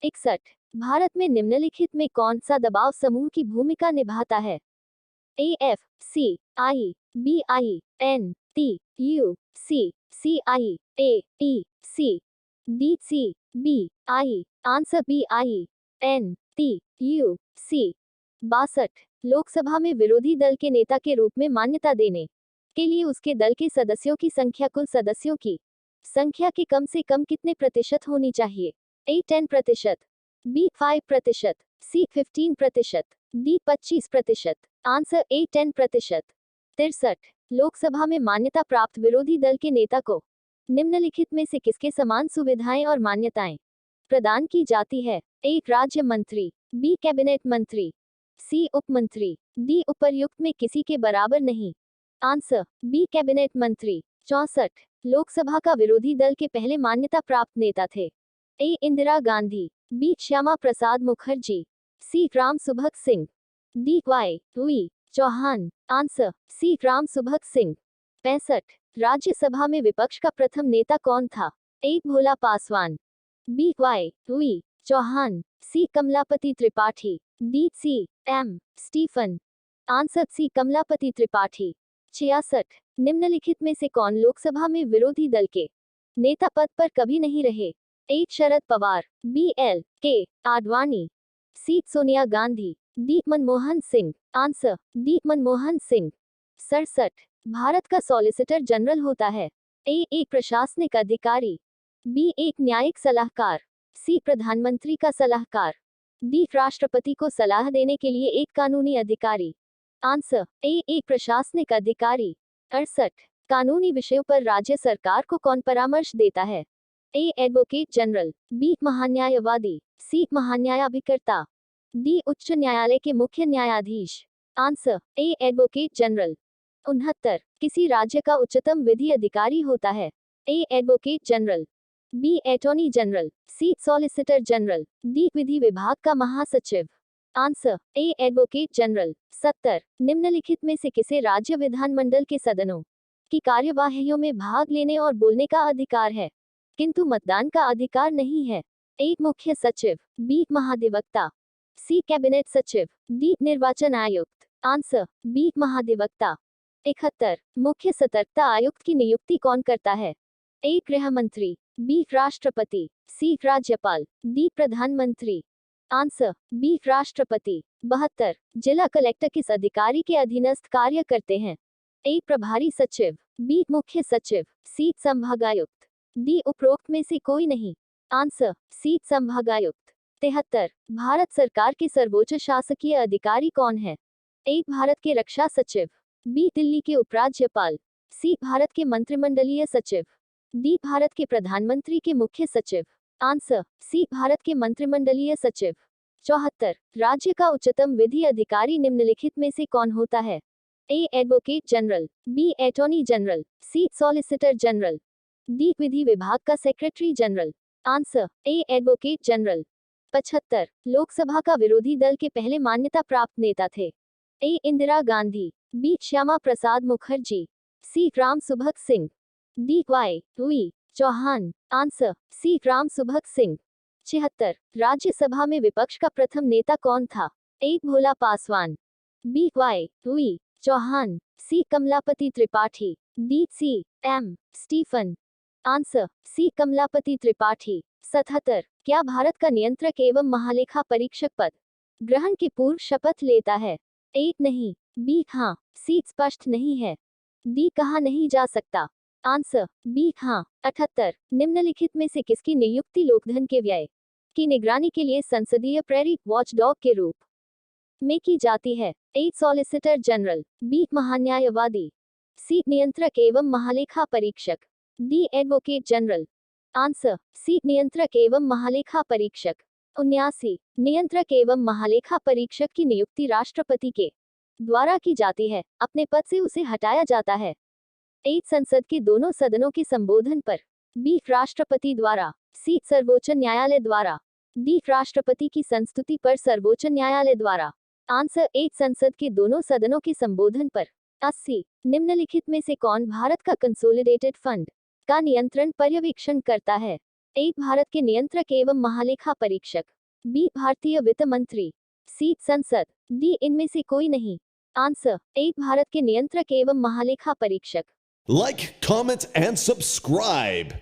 61। भारत में निम्नलिखित में कौन सा दबाव समूह की भूमिका निभाता है? A F C I B I N T U C C I A E C D C B I. Answer B I N T U C. 62। Lok Sabha में विरोधी दल के नेता के रूप में मान्यता देने के लिए उसके दल के सदस्यों की संख्या कुल सदस्यों की संख्या के कम से कम कितने प्रतिशत होनी चाहिए? A 10%, B 5%, C 15%, D 25%। Answer A 10%। 63। Lok Sabha में मान्यता प्राप्त विरोधी दल के नेता को निम्नलिखित में से किसके समान सुविधाएं और मान्यताएं प्रदान की जाती है? ए राज्य मंत्री, बी कैबिनेट मंत्री, सी उप मंत्री, डी उपर्युक्त में किसी के बराबर नहीं। आंसर बी कैबिनेट मंत्री। 64। लोकसभा का विरोधी दल के पहले मान्यता प्राप्त नेता थे? A Indira Gandhi, B Shyama Prasad Mukherjee, C Ram Subhag Singh, D Y V Chavan. Answer C Ram Subhag Singh. 65। Rajya Sabha में विपक्ष का प्रथम नेता कौन था? A Bhola Paswan, B Y V Chavan, C Kamalapati Tripathi, D C M Stephen. Answer C Kamalapati Tripathi. 66। निम्नलिखित में से कौन लोकसभा में विरोधी दल के नेता पद पर कभी नहीं रहे? A Sharad Pawar, B L K Advani, C Sonia Gandhi, D Manmohan Singh. Answer D Manmohan Singh. 67। Bharat का सॉलिसिटर जनरल होता है? ए एक प्रशासनिक अधिकारी, बी एक न्यायिक सलाहकार, सी प्रधानमंत्री का सलाहकार, डी राष्ट्रपति को सलाह देने के लिए एक कानूनी अधिकारी। आंसर ए एक प्रशासनिक अधिकारी। 68। कानूनी विषयों पर राज्य सरकार को कौन परामर्श देता है? ए एडवोकेट जनरल, बी महान्यायवादी, सी महान्यायाभिकर्ता, डी उच्च न्यायालय के मुख्य न्यायाधीश। Answer A advocate general. 69। किसी राज्य का उच्चतम विधि अधिकारी होता है? A advocate general, B attorney general, C solicitor general, D विधि विभाग का महासचिव। Answer A advocate general. 70। निम्नलिखित में से किसे राज्य विधानमंडल के सदनों की कार्यवाहियों में भाग लेने और बोलने का अधिकार है किंतु मतदान का अधिकार नहीं है? ए मुख्य सचिव, बी महाधिवक्ता, सी कैबिनेट सचिव, डी निर्वाचन आयुक्त। आंसर बी महाधिवक्ता। 71। मुख्य सतर्कता आयुक्त की नियुक्ति कौन करता है? ए गृह मंत्री, बी राष्ट्रपति, सी राज्यपाल, डी प्रधानमंत्री। आंसर बी राष्ट्रपति। 72। जिला कलेक्टर किस अधिकारी के अधीनस्थ कार्य करते हैं? ए प्रभारी सचिव, बी मुख्य सचिव, सी संभागायुक्त, डी उपरोक्त में से कोई नहीं। आंसर सी संभागायुक्त। 73। भारत सरकार के सर्वोच्च शासकीय अधिकारी कौन है? ए भारत के रक्षा सचिव, बी दिल्ली के उपराज्यपाल, सी भारत के मंत्रिमंडलीय सचिव, डी भारत के प्रधानमंत्री के मुख्य सचिव। आंसर सी भारत के मंत्रिमंडलीय सचिव। 74। राज्य का उच्चतम विधि अधिकारी निम्नलिखित में से कौन होता है? A advocate general, B attorney general, C solicitor general, D विधि विभाग का secretary general. Answer A advocate general. 75। Lok Sabha का विरोधी दल के पहले मान्यता प्राप्त नेता थे? A Indira Gandhi, B Shyama Prasad Mukherjee, C Ram Subhag Singh, D Y V Chavan. Answer C Ram Subhag Singh. 76। Rajya Sabha में विपक्ष का प्रथम नेता कौन था? A Bhola Paswan, B Y V Chavan, C Kamalapati Tripathi, D C M Stephen. Answer C Kamalapati Tripathi. 77। क्या भारत का नियंत्रक एवं महालेखा परीक्षक पद ग्रहण के पूर्व शपथ लेता है? ए नहीं, बी हाँ, सी स्पष्ट नहीं है, डी कहा नहीं जा सकता। आंसर बी हाँ। 78। निम्नलिखित में से किसकी नियुक्ति लोकधन के व्यय की निगरानी के लिए संसदीय प्रेरी वॉचडॉग के रूप में की जाती है? ए सॉलिसिटर जनरल, बी महान्यायवादी, सी नियंत्रक एवं महालेखा परीक्षक, D advocate general. Answer C नियंत्रक एवं महालेखा परीक्षक। 79। नियंत्रक एवं महालेखा परीक्षक की नियुक्ति राष्ट्रपति के द्वारा की जाती है, अपने पद से उसे हटाया जाता है? ए संसद के दोनों सदनों के संबोधन पर, बी राष्ट्रपति द्वारा, सी सर्वोच्च न्यायालय द्वारा, डी राष्ट्रपति की संस्तुति पर सर्वोच्च न्यायालय द्वारा। आंसर ए संसद के दोनों सदनों के संबोधन पर। 80। निम्नलिखित में से कौन भारत का कंसोलिडेटेड फंड का नियंत्रण पर्यवेक्षण करता है? ए भारत के नियंत्रक एवं महालेखा परीक्षक, बी भारतीय वित्त मंत्री, सी संसद, डी इनमें से कोई नहीं। आंसर ए भारत के नियंत्रक एवं महालेखा परीक्षक। Like, comment, and subscribe.